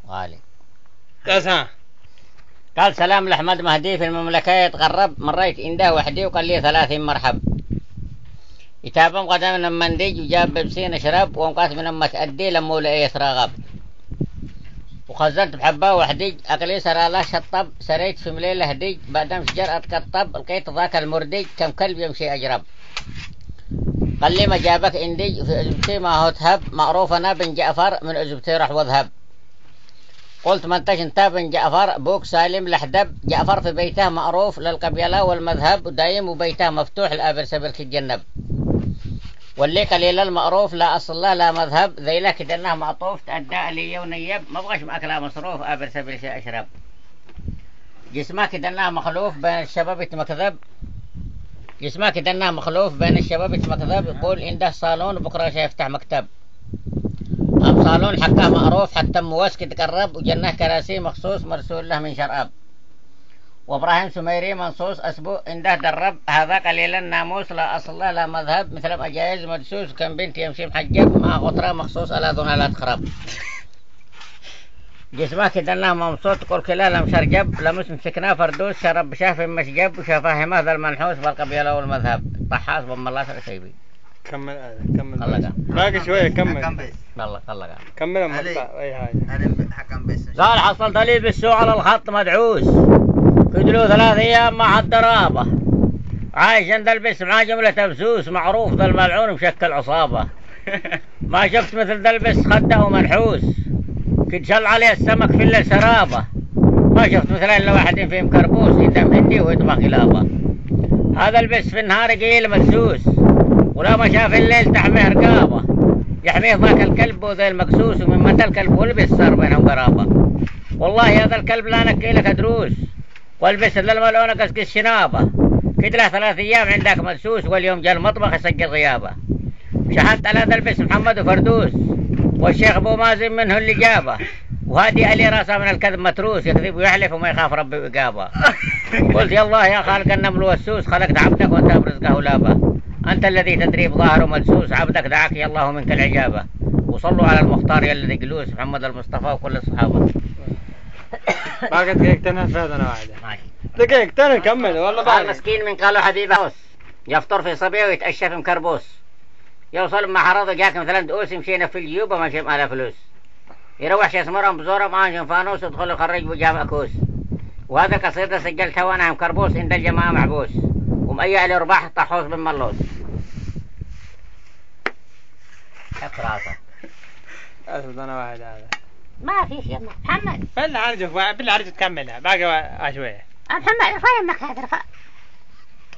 غالي. بس ها قال سلام لأحمد مهدي في المملكة يتغرب، مريت عنده وحدي وقال لي 30 مرحب. يتابم قدم من منديج وجاب ببسين اشرب، ومقاس من أمة تأدي لما لقي يسرغب. وخزنت بحبة وحدي أقلي سرى الله شطب، سريت في مليلة هديج بعدم شجر أتكطب، لقيت ذاك المردج كم كلب يمشي أجرب. قال لي ما جابك عندي في أزبتي ما هو تهب، معروف أنا بن جعفر من أزبتي رح وذهب. قلت ما انتش انت بن جعفر، بوك سالم لحدب، جعفر في بيته معروف للقبيلة والمذهب، ودايم وبيته مفتوح الآبر سبرك الجنب. واللي قليل المعروف لا أصل له لا مذهب، ذي لك دناه معطوف تأدى لي ونيب، ما بغاش مأكله مصروف آبر سبرك أشرب. جسمك دناه مخلوف بين الشباب يتمكذب، جسمك دناه مخلوف بين الشباب يتمكذب، يقول عنده صالون بكرة سيفتح مكتب. أم صالون حقه معروف حتى مواسك تقرب، وجنه كراسي مخصوص مرسول له من شراب. وابراهيم سميري منصوص اسبوع عنده درب، هذا قليل الناموس لا اصل له لا مذهب، مثل ما جايز مدسوس كم بنت يمشي محجب، مع غطره مخصوص الا دون لا تخرب. جسمه كدناه ممصوت تقول كلا مشرجب، لمس مسكناه فردوس شرب شاف مشجب، وشافاه هذا المنحوس بالقبيله والمذهب. طحاس بم الله سيبي. كمل كمل الله باقي شويه كمل. الله كمل المقطع اي حاجه. قال حصلت لي بالسوق على الخط مدعوس، فدلو 3 أيام مع الدرابة، عايش عند البس مع جملة بسوس، معروف ذا الملعون مشكل عصابة. ما شفت مثل ذا البس خده ومنحوس، كد شل عليه السمك في الليل سرابة. ما شفت مثل إلا واحد في مكربوس، يدم هندي ويطبخ غلابة. هذا البس في النهار قيل مدسوس، ولا ما شاف الليل تحميه رقابة. يحميه ذاك الكلب وذا المقسوس، ومن متى الكلب والبس صار بينهم قرابة. والله هذا الكلب لا نكي لك دروس، والبس للملعونة قسقس شنابة. كد له 3 أيام عندك مدسوس، واليوم جاء المطبخ يسجل غيابة. شهدت على ذا البس محمد وفردوس، والشيخ ابو مازن منه اللي جابه. وهادي علي راسه من الكذب متروس، يكذب ويحلف وما يخاف ربي وإقابه. قلت يا الله يا خالق النمل والسوس، خلقت عبدك وانت برزقه لابه. انت الذي تدري بظاهره مدسوس، عبدك دعاك يا الله منك العجابه. وصلوا على المختار يا الذي جلوس، محمد المصطفى وكل الصحابه. باقي دقيقتين في هذا واحده. ماشي دقيقتين كمل والله. قال مسكين من قالوا حبيبه يفطر في صبيه ويتأشى في مكربوس، يوصل مع حرضه جاك مثلا دقوس، مشينا في الجيوب وما شيء على فلوس. يروح شي اسمرهم بزوره معاه فانوس، يدخل يخرج وجاه مأكوس. وهذا قصيدة سجلتها وانا مكربوس عند الجماعة محبوس، ومأيع على رباح طحوس بن ملوس. حط راسه. انا واحد هذا. ما فيش يلا محمد. بالله تكملها باقي شويه. محمد رفع يمك هذا رفع.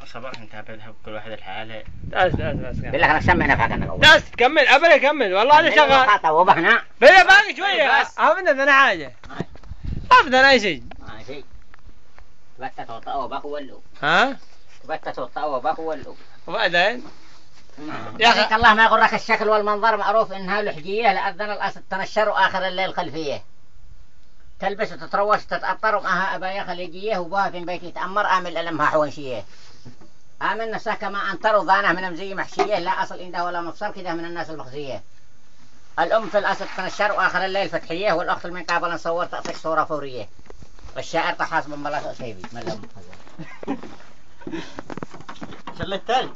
صباح انت بذهب كل واحد الحالة. بس بالله انا سمع نفعك انا اول. بس كمل ابدا كمل والله انا شغال. خطا وبحنا. بالله باقي شويه. ابدا انا حاجه. ابدا اي شيء. ماشي. بتت وطاوه باكو ولو. ها؟ بتت وطاوه باكو ولو. وبعدين؟ يا اخي الله ما يغرك الشكل والمنظر، معروف انها لحجيه، لأذن الاسد تنشر واخر الليل خلفيه. تلبس وتتروش تتأطر، ومعها أبايا خليجية، وبوها في بيت يتأمر آمل ألمها حوانشية. آمن نفسه كما أنطر وظانه من مزي محشية، لا أصل عنده ولا مفصل كده من الناس المخزية. الأم في الأسد تنشر وآخر الليل فتحية، والأخت من قابل نصور تأطيك صورة فورية. والشاعر طحاس بن بلاس أسيبي من الأم. شلت تالي